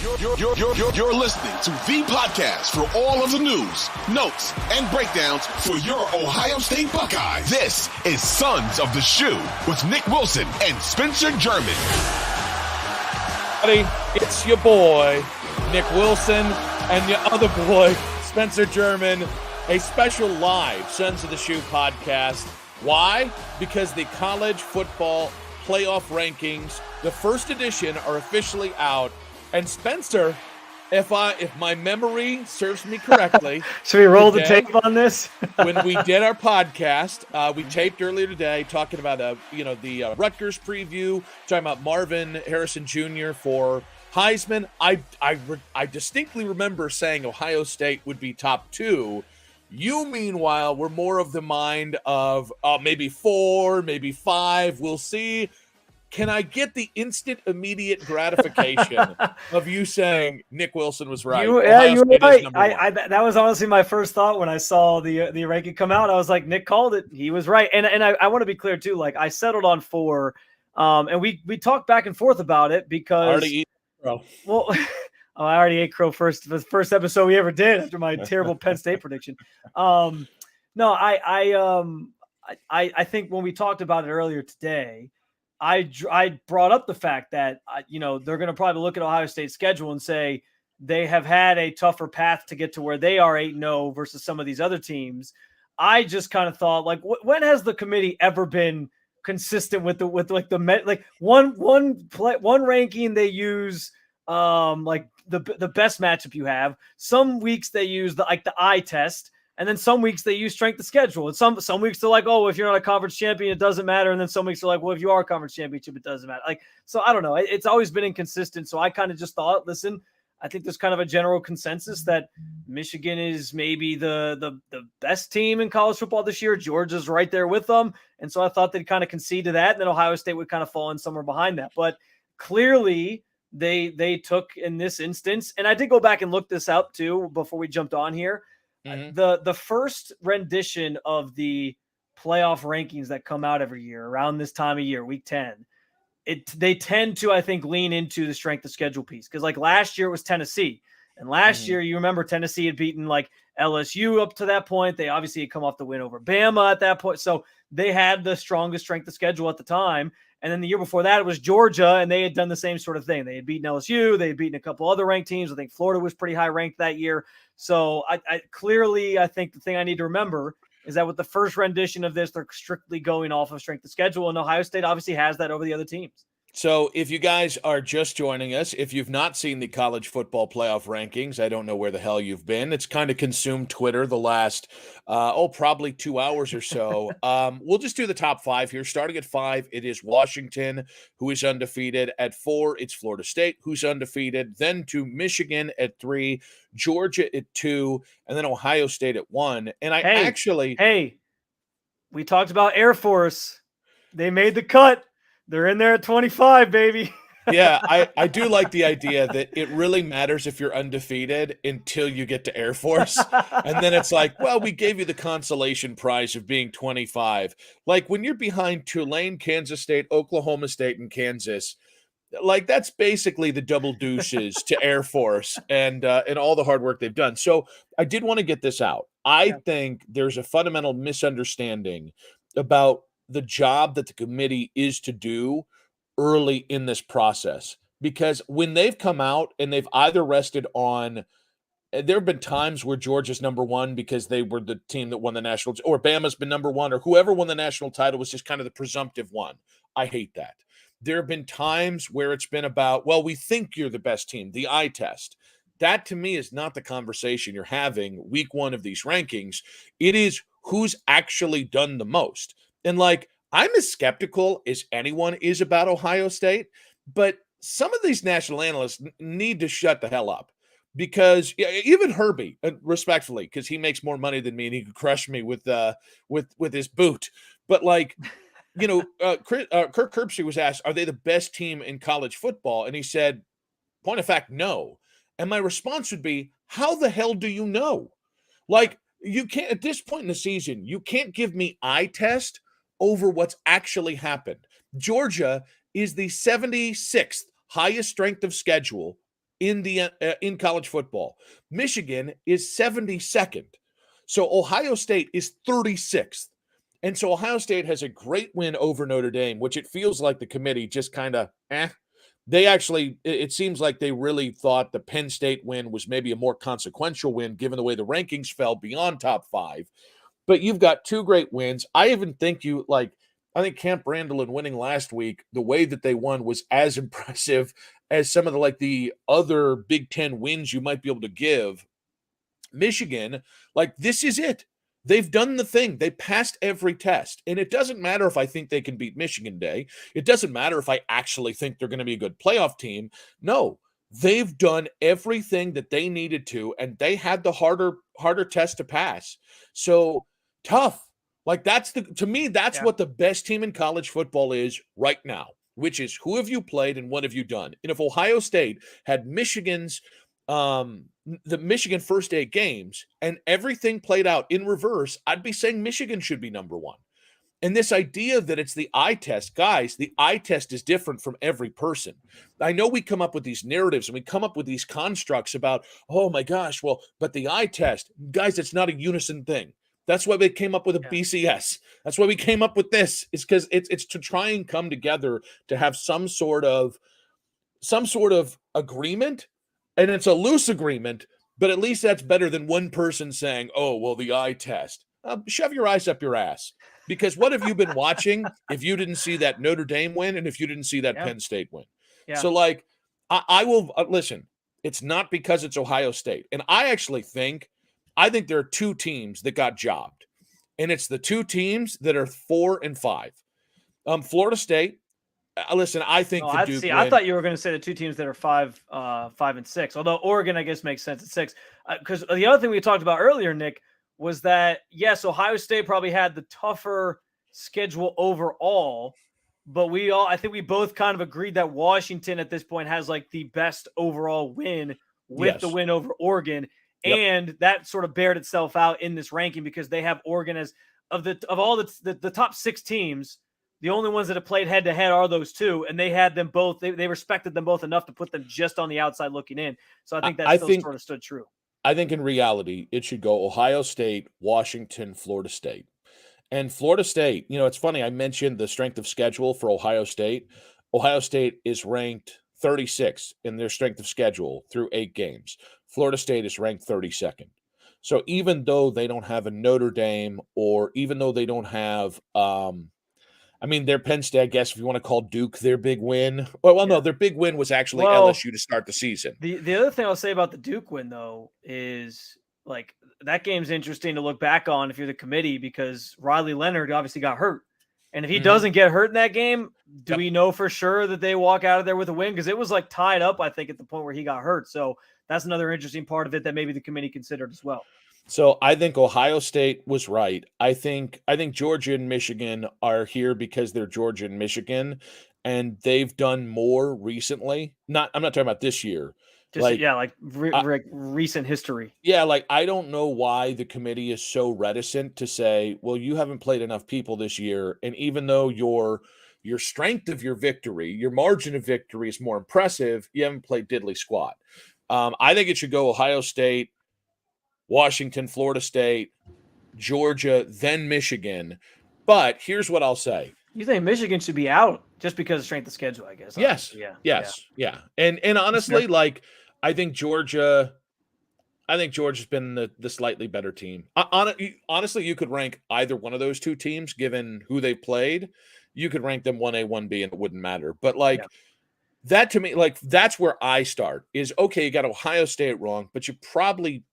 You're listening to the podcast for all of the news, notes, and breakdowns for your Ohio State Buckeyes. This is Sons of the Shoe with Nick Wilson and Spencer German. It's your boy, Nick Wilson, and your other boy, Spencer German, a special live Sons of the Shoe podcast. Why? Because the college football playoff rankings, the first edition, are officially out. And Spencer, if my memory serves me correctly, should we roll the tape on this? When we did our podcast, we taped earlier today talking about the Rutgers preview, talking about Marvin Harrison Jr. for Heisman. I distinctly remember saying Ohio State would be top 2. You, meanwhile, were more of the mind of maybe 4, maybe 5. We'll see. Can I get the instant, immediate gratification of you saying Nick Wilson was right? You were right. That was honestly my first thought when I saw the ranking come out. I was like, Nick called it. He was right. And I want to be clear too. Like, I settled on 4, and we talked back and forth about it because. Already eat crow. Well, I already ate crow the first episode we ever did after my terrible Penn State prediction. No, I think when we talked about it earlier today, I brought up the fact that, they're going to probably look at Ohio State's schedule and say they have had a tougher path to get to where they are 8-0 versus some of these other teams. I just kind of thought, like, when has the committee ever been consistent with one ranking they use, like the best matchup you have. Some weeks they use the eye test. And then some weeks they use strength of schedule. And some weeks they're like, oh, if you're not a conference champion, it doesn't matter. And then some weeks they're like, well, if you are a conference championship, it doesn't matter. So I don't know. It's always been inconsistent. So I kind of just thought, listen, I think there's kind of a general consensus that Michigan is maybe the best team in college football this year. Georgia's right there with them. And so I thought they'd kind of concede to that. And then Ohio State would kind of fall in somewhere behind that. But clearly they took in this instance. And I did go back and look this up too before we jumped on here. Mm-hmm. The first rendition of the playoff rankings that come out every year around this time of year, week 10, they tend to, I think, lean into the strength of schedule piece. Because like last year it was Tennessee. And last year, you remember Tennessee had beaten like LSU up to that point. They obviously had come off the win over Bama at that point. So they had the strongest strength of schedule at the time. And then the year before that, it was Georgia, and they had done the same sort of thing. They had beaten LSU. They had beaten a couple other ranked teams. I think Florida was pretty high ranked that year. So I think the thing I need to remember is that with the first rendition of this, they're strictly going off of strength of schedule, and Ohio State obviously has that over the other teams. So if you guys are just joining us, if you've not seen the college football playoff rankings, I don't know where the hell you've been. It's kind of consumed Twitter the last, probably 2 hours or so. We'll just do the top 5 here. Starting at 5, it is Washington, who is undefeated. At 4, it's Florida State, who's undefeated. Then to Michigan at 3, Georgia at 2, and then Ohio State at 1. And we talked about Air Force. They made the cut. They're in there at 25, baby. Yeah, I do like the idea that it really matters if you're undefeated until you get to Air Force. And then it's like, well, we gave you the consolation prize of being 25. Like when you're behind Tulane, Kansas State, Oklahoma State, and Kansas, like that's basically the double deuces to Air Force and all the hard work they've done. So I did want to get this out. I think there's a fundamental misunderstanding about the job that the committee is to do early in this process, because when they've come out and they've either rested on, there have been times where Georgia's number 1 because they were the team that won the national, or Bama's been number 1, or whoever won the national title was just kind of the presumptive one. I hate that. There have been times where it's been about, well, we think you're the best team, the eye test. That to me is not the conversation you're having week 1 of these rankings. It is who's actually done the most. And like, I'm as skeptical as anyone is about Ohio State, but some of these national analysts need to shut the hell up, because even Herbie, respectfully, because he makes more money than me and he could crush me with his boot. But like, Kirk Herbstreit was asked, are they the best team in college football? And he said, point of fact, no. And my response would be, how the hell do you know? Like, you can't, at this point in the season, you can't give me eye test over what's actually happened. Georgia is the 76th highest strength of schedule in college football. Michigan is 72nd. So Ohio State is 36th. And so Ohio State has a great win over Notre Dame, which it feels like the committee just kind of They actually, it seems like they really thought the Penn State win was maybe a more consequential win given the way the rankings fell beyond top 5. But you've got 2 great wins. I even think I think Camp Randall winning last week, the way that they won was as impressive as some of the other Big Ten wins you might be able to give. Michigan, this is it. They've done the thing. They passed every test. And it doesn't matter if I think they can beat Michigan Day. It doesn't matter if I actually think they're going to be a good playoff team. No, they've done everything that they needed to, and they had the harder test to pass. So tough. To me, that's what the best team in college football is right now, which is who have you played and what have you done? And if Ohio State had the Michigan first 8 games and everything played out in reverse, I'd be saying Michigan should be number 1. And this idea that it's the eye test, guys, the eye test is different from every person. I know we come up with these narratives and we come up with these constructs about, oh my gosh, well, but the eye test, guys, it's not a unison thing. That's why they came up with a BCS. That's why we came up with this, is because it's to try and come together to have some sort of agreement. And it's a loose agreement, but at least that's better than one person saying, oh, well, the eye test. Shove your eyes up your ass. Because what have you been watching if you didn't see that Notre Dame win and if you didn't see that Penn State win? Yeah. So, I will listen, it's not because it's Ohio State. And I think there are 2 teams that got jobbed. And it's the 2 teams that are 4 and 5. Florida State. Listen, I think Duke win. I thought you were going to say the 2 teams that are 5 and 6. Although Oregon, I guess, makes sense at 6. Because the other thing we talked about earlier, Nick, was that yes, Ohio State probably had the tougher schedule overall, but I think we both kind of agreed that Washington at this point has the best overall win with the win over Oregon, and that sort of bared itself out in this ranking because they have Oregon as of all the top 6 teams. The only ones that have played head-to-head are those 2, and they had them both. They respected them both enough to put them just on the outside looking in. So I think that sort of stood true. I think in reality, it should go Ohio State, Washington, Florida State. And Florida State, it's funny, I mentioned the strength of schedule for Ohio State. Ohio State is ranked 36 in their strength of schedule through 8 games. Florida State is ranked 32nd. So even though they don't have a Notre Dame, or even though they don't have their Penn State, I guess, if you want to call Duke their big win. No, their big win was actually LSU to start the season. The other thing I'll say about the Duke win, though, is that game's interesting to look back on if you're the committee, because Riley Leonard obviously got hurt. And if he doesn't get hurt in that game, do we know for sure that they walk out of there with a win? Because it was tied up, I think, at the point where he got hurt. So that's another interesting part of it that maybe the committee considered as well. So I think Ohio State was right. I think Georgia and Michigan are here because they're Georgia and Michigan, and they've done more recently. I'm not talking about this year. Recent history. Yeah, I don't know why the committee is so reticent to say, well, you haven't played enough people this year, and even though your strength of your victory, your margin of victory is more impressive, you haven't played diddly squat. I think it should go Ohio State, Washington, Florida State, Georgia, then Michigan. But here's what I'll say. You think Michigan should be out just because of strength of schedule, I guess. Yes. Yeah. And honestly, I think Georgia's been the slightly better team. Honestly, you could rank either one of those 2 teams given who they played. You could rank them 1A, 1B, and it wouldn't matter. But that to me, that's where I start is, okay, you got Ohio State wrong, but you probably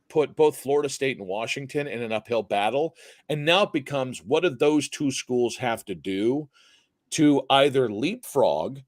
put both Florida State and Washington in an uphill battle. And now it becomes, what do those 2 schools have to do to either leapfrog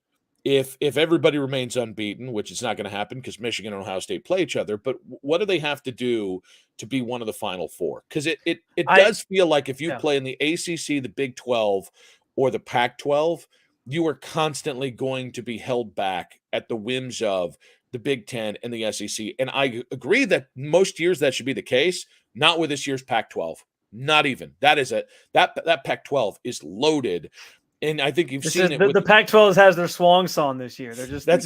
if everybody remains unbeaten, which is not going to happen because Michigan and Ohio State play each other, but what do they have to do to be one of the Final 4? Because it does feel like if you play in the ACC, the Big 12, or the Pac-12, you are constantly going to be held back at the whims of the Big Ten and the SEC. And I agree that most years that should be the case, not with this year's Pac-12. Not even. That Pac-12 is loaded. And I think you've This seen is it the with Pac-12 has their swan song this year. They're just they're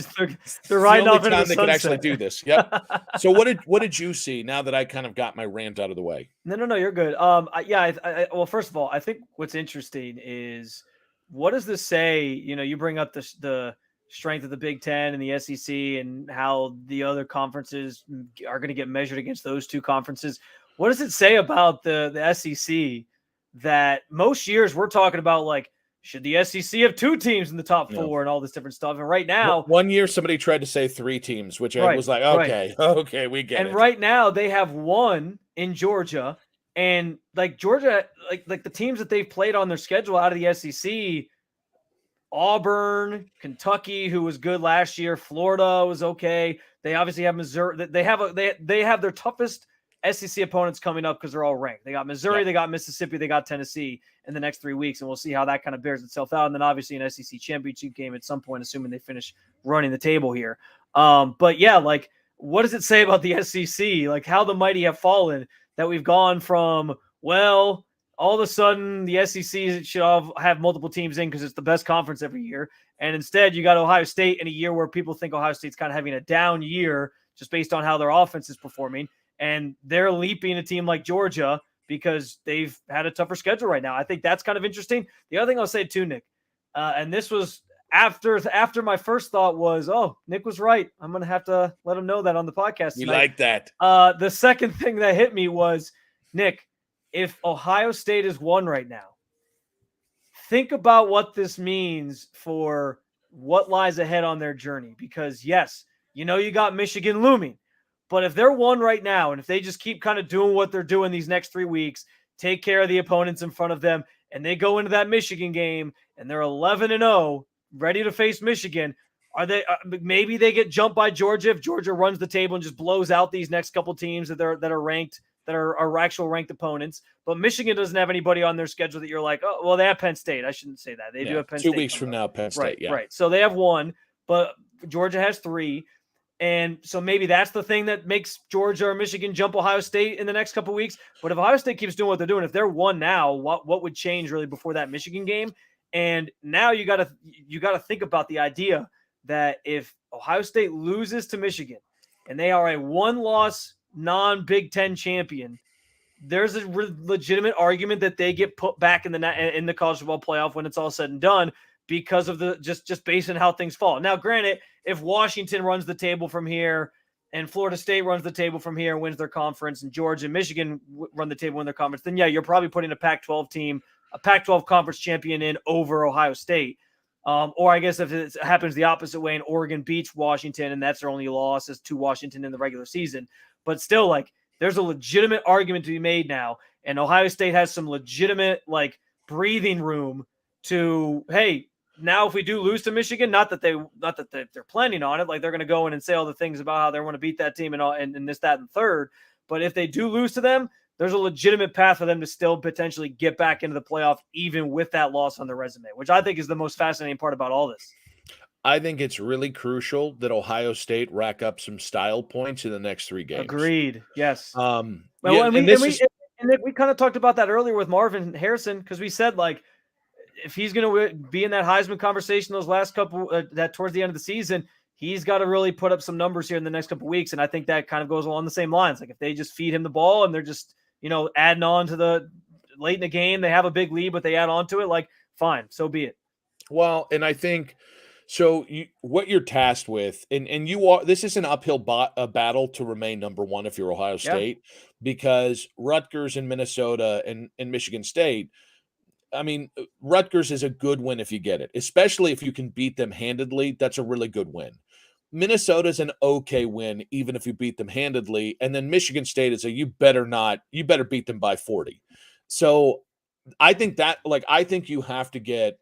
the riding only off into time the they could actually sunset. do this. Yep. So what did you see now that I kind of got my rant out of the way? No, you're good. Well, first of all, I think what's interesting is what does this say? You bring up the strength of the Big Ten and the SEC and how the other conferences are going to get measured against those two conferences. What does it say about the SEC that most years we're talking about, like, should the SEC have two teams in the top four and all this different stuff? And right now, one year somebody tried to say three teams, which I was like, okay, we get it. And right now they have one in Georgia, and like Georgia, like the teams that they've played on their schedule out of the SEC, Auburn, Kentucky, who was good last year, Florida was okay. They obviously have Missouri. They have their toughest SEC opponents coming up because they're all ranked. They got Missouri, they got Mississippi, they got Tennessee in the next 3 weeks, and we'll see how that kind of bears itself out. And then obviously an SEC championship game at some point, assuming they finish running the table here. But yeah, like, what does it say about the SEC? Like, how the mighty have fallen, that we've gone from, well, all of a sudden the SEC should have multiple teams in because it's the best conference every year. And instead you got Ohio State in a year where people think Ohio State's kind of having a down year just based on how their offense is performing. And they're leaping a team like Georgia because they've had a tougher schedule right now. I think that's kind of interesting. The other thing I'll say too, Nick, and this was after my first thought was, oh, Nick was right. I'm going to have to let him know that on the podcast tonight. We like that. The second thing that hit me was, Nick, if Ohio State is 1 right now, think about what this means for what lies ahead on their journey. Because yes, you got Michigan looming, but if they're 1 right now, and if they just keep kind of doing what they're doing these next 3 weeks, take care of the opponents in front of them, and they go into that Michigan game and they're 11-0, ready to face Michigan, are they? Maybe they get jumped by Georgia if Georgia runs the table and just blows out these next couple teams that are ranked, that are actual ranked opponents. But Michigan doesn't have anybody on their schedule that you're like, oh, well, they have Penn State. I shouldn't say that. They do have Penn State. 2 weeks from now, Penn State. Right. So they have 1, but Georgia has 3. And so maybe that's the thing that makes Georgia or Michigan jump Ohio State in the next couple of weeks. But if Ohio State keeps doing what they're doing, if they're 1 now, what would change really before that Michigan game? And now you got to think about the idea that if Ohio State loses to Michigan and they are a 1-loss non-Big Ten champion, there's a legitimate argument that they get put back in the college football playoff when it's all said and done, because of the just based on how things fall. Now, granted, if Washington runs the table from here and Florida State runs the table from here and wins their conference, and Georgia and Michigan run the table in their conference, then yeah, you're probably putting a Pac-12 team, a Pac-12 conference champion in over Ohio State. Or I guess if it happens the opposite way and Oregon beats Washington and that's their only loss is to Washington in the regular season. But still, like, there's a legitimate argument to be made now. And Ohio State has some legitimate, like, breathing room to, hey, now if we do lose to Michigan, not that they're planning on it, like they're going to go in and say all the things about how they want to beat that team and this, that, and third. But if they do lose to them, there's a legitimate path for them to still potentially get back into the playoff, even with that loss on their resume, which I think is the most fascinating part about all this. I think it's really crucial that Ohio State rack up some style points in the next 3 games. Agreed. Yes. We kind of talked about that earlier with Marvin Harrison, because we said, like, if he's going to be in that Heisman conversation those last couple that towards the end of the season, he's got to really put up some numbers here in the next couple of weeks. And I think that kind of goes along the same lines. Like, if they just feed him the ball and they're just, adding on to the late in the game, they have a big lead, but they add on to it, like, fine, so be it. Well, and I think so. What you're tasked with, and this is an uphill battle to remain number 1 if you're Ohio State, because Rutgers and Minnesota and Michigan State. I mean, Rutgers is a good win if you get it, especially if you can beat them handedly. That's a really good win. Minnesota's an okay win, even if you beat them handedly. And then Michigan State is you better beat them by 40. So I think you have to get,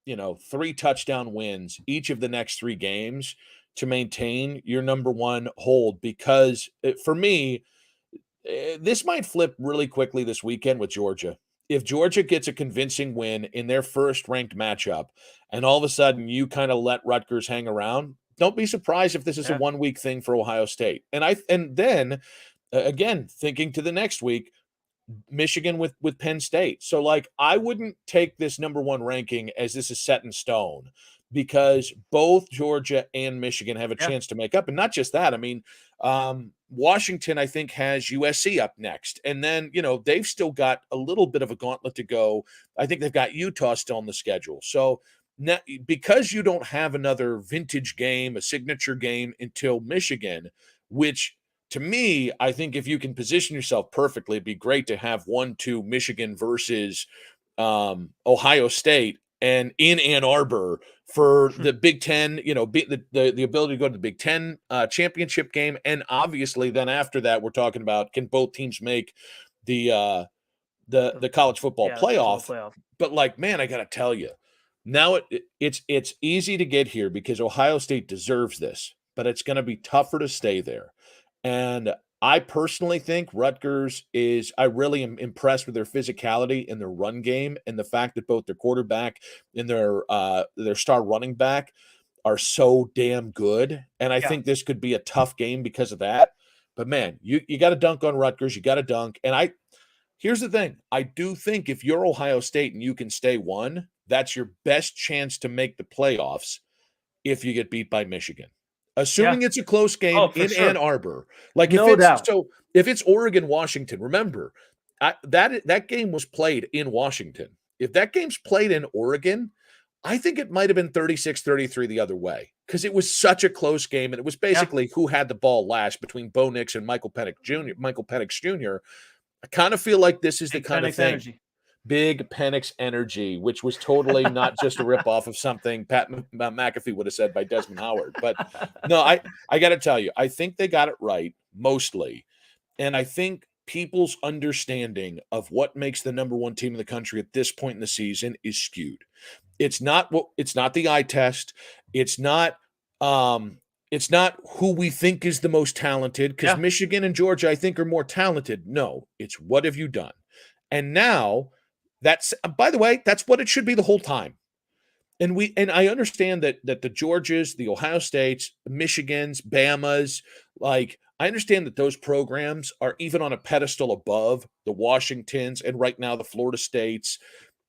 3 touchdown wins each of the next 3 games to maintain your number 1 hold, because for me, this might flip really quickly this weekend with Georgia. If Georgia gets a convincing win in their first ranked matchup and all of a sudden you kind of let Rutgers hang around, don't be surprised if this is a 1-week thing for Ohio State. And then again, thinking to the next week, Michigan with Penn State. So like I wouldn't take this number 1 ranking as this is set in stone because both Georgia and Michigan have a chance to make up. And not just that, I mean, Washington, I think, has USC up next. And then, they've still got a little bit of a gauntlet to go. I think they've got Utah still on the schedule. So now, because you don't have another vintage game, a signature game until Michigan, which to me, I think if you can position yourself perfectly, it'd be great to have 1-2 Michigan versus Ohio State and in Ann Arbor for the Big Ten, the ability to go to the Big Ten championship game. And obviously then after that, we're talking about, can both teams make the college football playoff? But like, man, I got to tell you, now it's easy to get here because Ohio State deserves this, but it's going to be tougher to stay there. And I personally think Rutgers I really am impressed with their physicality and their run game and the fact that both their quarterback and their star running back are so damn good. And I think this could be a tough game because of that. But man, you got to dunk on Rutgers. You got to dunk. And here's the thing. I do think if you're Ohio State and you can stay 1, that's your best chance to make the playoffs if you get beat by Michigan. Assuming it's a close game in Ann Arbor. Like if it's Oregon, Washington, remember that game was played in Washington. If that game's played in Oregon, I think it might have been 36-33 the other way because it was such a close game. And it was basically who had the ball last between Bo Nix and Michael Penix Jr. I kind of feel like this is the kind of thing. Energy. Big Penix energy, which was totally not just a ripoff of something Pat McAfee would have said by Desmond Howard. But no, I got to tell you, I think they got it right mostly. And I think people's understanding of what makes the number 1 team in the country at this point in the season is skewed. It's not the eye test. It's not who we think is the most talented because Michigan and Georgia, I think, are more talented. No, it's what have you done? And now by the way, that's what it should be the whole time. And I understand that the Georgias, the Ohio States, Michigans, Bamas, like I understand that those programs are even on a pedestal above the Washingtons and right now the Florida States,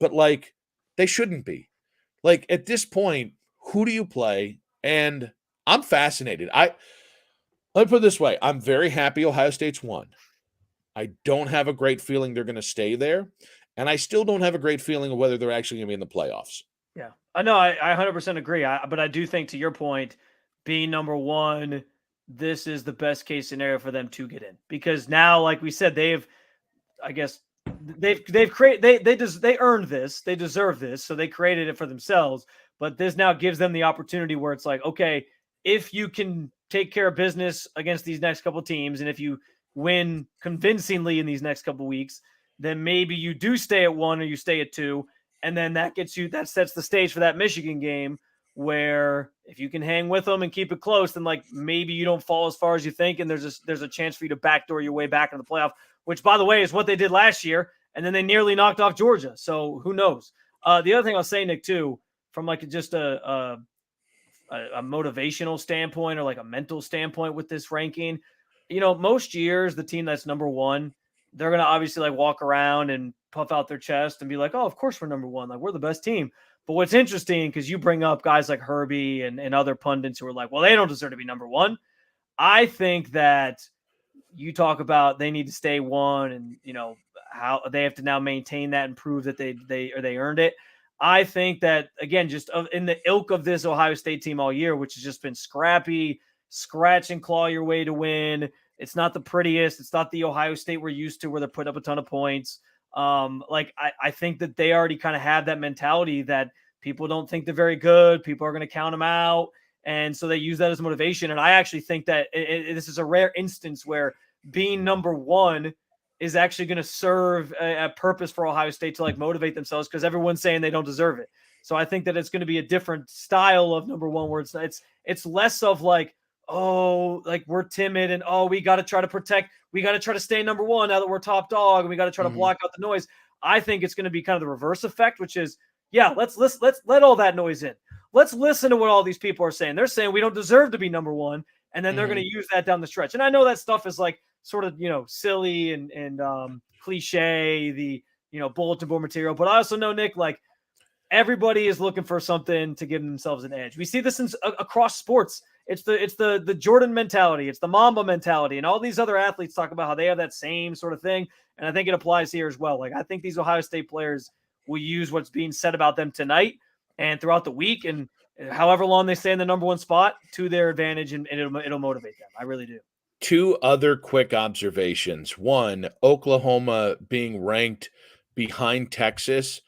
but like they shouldn't be. Like at this point, who do you play? And I'm fascinated. Let me put it this way. I'm very happy Ohio State's won. I don't have a great feeling they're going to stay there. And I still don't have a great feeling of whether they're actually going to be in the playoffs. Yeah, I know. I 100% agree. But I do think, to your point, being number 1, this is the best case scenario for them to get in because now, like we said, they've created, they earned this, they deserve this, so they created it for themselves. But this now gives them the opportunity where it's like, okay, if you can take care of business against these next couple teams, and if you win convincingly in these next couple weeks, then maybe you do stay at 1 or you stay at 2. And then that sets the stage for that Michigan game where if you can hang with them and keep it close, then like maybe you don't fall as far as you think. And there's a chance for you to backdoor your way back into the playoff, which by the way is what they did last year. And then they nearly knocked off Georgia. So who knows? The other thing I'll say, Nick, too, from like just a motivational standpoint or like a mental standpoint with this ranking, most years the team that's number 1, they're going to obviously like walk around and puff out their chest and be like, oh, of course we're number 1. Like we're the best team. But what's interesting, because you bring up guys like Herbie and other pundits who are like, well, they don't deserve to be number 1. I think that you talk about they need to stay 1 and, how they have to now maintain that and prove that they earned it. I think that, again, just in the ilk of this Ohio State team all year, which has just been scrappy, scratch and claw your way to win. It's not the prettiest. It's not the Ohio State we're used to where they're putting up a ton of points. I think that they already kind of have that mentality that people don't think they're very good. People are going to count them out. And so they use that as motivation. And I actually think that this is a rare instance where being number 1 is actually going to serve a purpose for Ohio State to like motivate themselves because everyone's saying they don't deserve it. So I think that it's going to be a different style of number 1 where it's less of like, oh, like we're timid and we got to try to protect. We got to try to stay number 1 now that we're top dog and we got to try to block out the noise. I think it's going to be kind of the reverse effect, which is, let's let all that noise in. Let's listen to what all these people are saying. They're saying we don't deserve to be number 1. And then they're going to use that down the stretch. And I know that stuff is like sort of, silly and cliche, the bulletin board material. But I also know, Nick, like everybody is looking for something to give themselves an edge. We see this across sports. It's the Jordan mentality. It's the Mamba mentality. And all these other athletes talk about how they have that same sort of thing. And I think it applies here as well. Like, I think these Ohio State players will use what's being said about them tonight and throughout the week and however long they stay in the number one spot to their advantage, and it'll motivate them. I really do. Two other quick observations. One, Oklahoma being ranked behind Texas.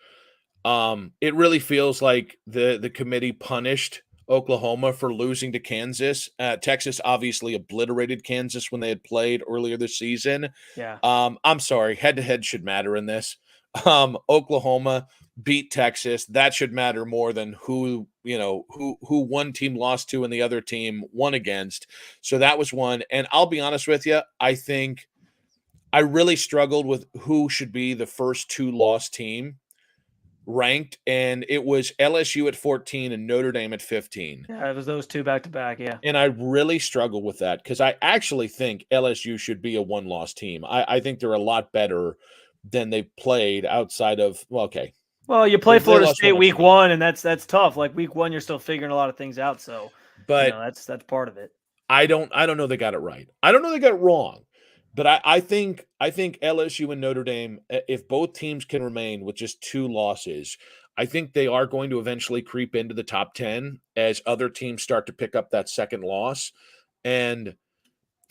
It really feels like the committee punished Oklahoma for losing to Kansas. Texas obviously obliterated Kansas when they had played earlier this season. Yeah. I'm sorry, head-to-head should matter in this. Oklahoma beat Texas. That should matter more than who one team lost to and the other team won against. So that was one. And I'll be honest with you, I think I really struggled with who should be the first two-loss team ranked, and it was LSU at 14 and Notre Dame at 15. Yeah, it was those two back-to-back, yeah. And I really struggled with that because I actually think LSU should be a one-loss team. I think they're a lot better than they've played outside of, Well, you play Florida State week one, and that's tough. Like week one, you're still figuring a lot of things out. So, but that's part of it. I don't know they got it right. I don't know they got it wrong. But I think LSU and Notre Dame, if both teams can remain with just two losses, I think they are going to eventually creep into the top 10 as other teams start to pick up that second loss. And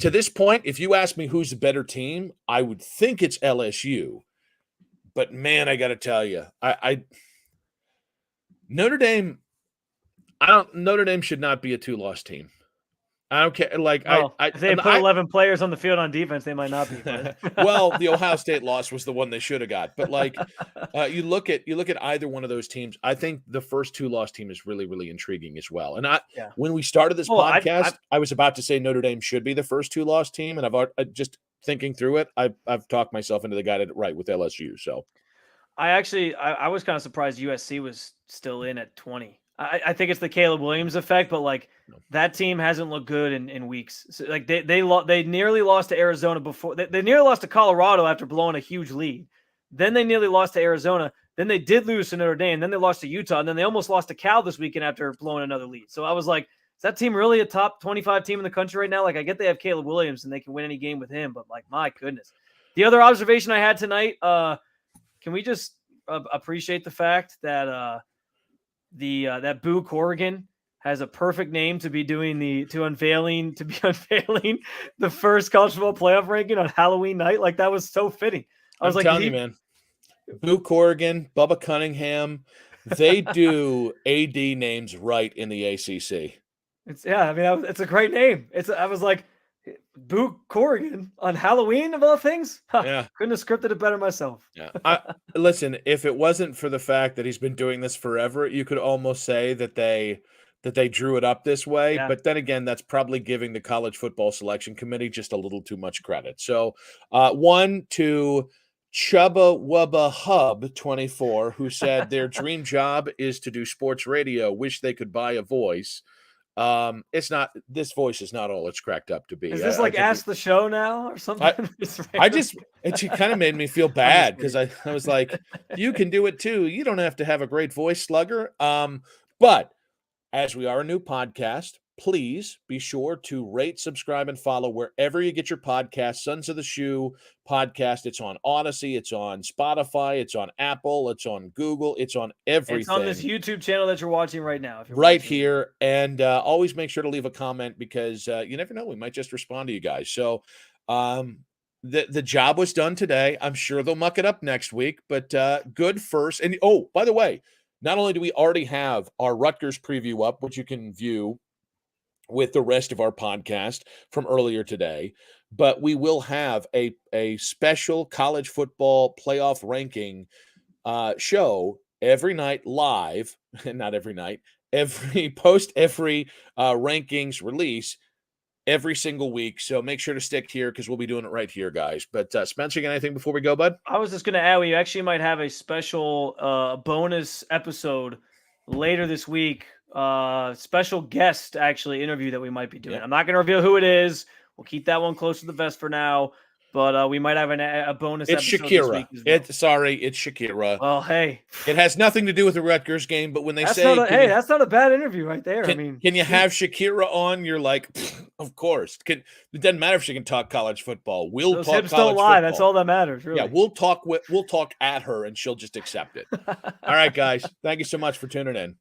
to this point, if you ask me who's the better team, I would think it's LSU. But man, I got to tell you, Notre Dame should not be a two-loss team. I don't care. If they put 11 players on the field on defense, they might not be. Well, the Ohio State loss was the one they should have got. But you look at either one of those teams. I think the first two-loss team is really, really intriguing as well. And when we started this podcast, I was about to say Notre Dame should be the first two-loss team, and I've just thinking through it, I've talked myself into the got it right with LSU. So I was kind of surprised USC was still in at 20. I think it's the Caleb Williams effect, but that team hasn't looked good in weeks. So, they nearly lost to Arizona before. They nearly lost to Colorado after blowing a huge lead. Then they nearly lost to Arizona. Then they did lose to Notre Dame. Then they lost to Utah. And then they almost lost to Cal this weekend after blowing another lead. So I was like, is that team really a top 25 team in the country right now? I get they have Caleb Williams and they can win any game with him, but my goodness. The other observation I had tonight, can we just appreciate the fact that that Boo Corrigan has a perfect name to be unveiling the first college football playoff ranking on Halloween night. That was so fitting. I'm telling you, man. Boo Corrigan, Bubba Cunningham, they do AD names right in the ACC. It's a great name. I was like, Boo Corrigan on Halloween of all things. Yeah, couldn't have scripted it better myself. Yeah, listen. If it wasn't for the fact that he's been doing this forever, you could almost say that they drew it up this way. Yeah. But then again, that's probably giving the college football selection committee just a little too much credit. So, one to Chubba Wubba Hub 24, who said their dream job is to do sports radio. Wish they could buy a voice. It's not. This voice is not all it's cracked up to be. Is this Ask the Show now or something? It kind of made me feel bad because I was like, you can do it too. You don't have to have a great voice, Slugger. But as we are a new podcast, please be sure to rate, subscribe, and follow wherever you get your podcast. Sons of the Shoe podcast. It's on Odyssey. It's on Spotify. It's on Apple. It's on Google. It's on everything. It's on this YouTube channel that you're watching right now. If you're right here. And always make sure to leave a comment because you never know. We might just respond to you guys. So the job was done today. I'm sure they'll muck it up next week, but good first. And by the way, not only do we already have our Rutgers preview up, which you can view with the rest of our podcast from earlier today, but we will have a special college football playoff ranking show every night live, not every night, every rankings release every single week. So make sure to stick here because we'll be doing it right here, guys. But Spencer, you got anything before we go, bud? I was just going to add, we actually might have a special bonus episode later this week. Special guest interview that we might be doing. Yeah. I'm not going to reveal who it is. We'll keep that one close to the vest for now. But we might have a bonus It's episode this Shakira. week as well. It's Shakira. Well, hey, It has nothing to do with the Rutgers game, but when they that's say, that's not a bad interview right there. can you have Shakira on? You're like, of course. It doesn't matter if she can talk college football. We'll those talk hips college don't lie. football. That's all that matters. Really. Yeah, we'll talk at her, and she'll just accept it. All right, guys. Thank you so much for tuning in.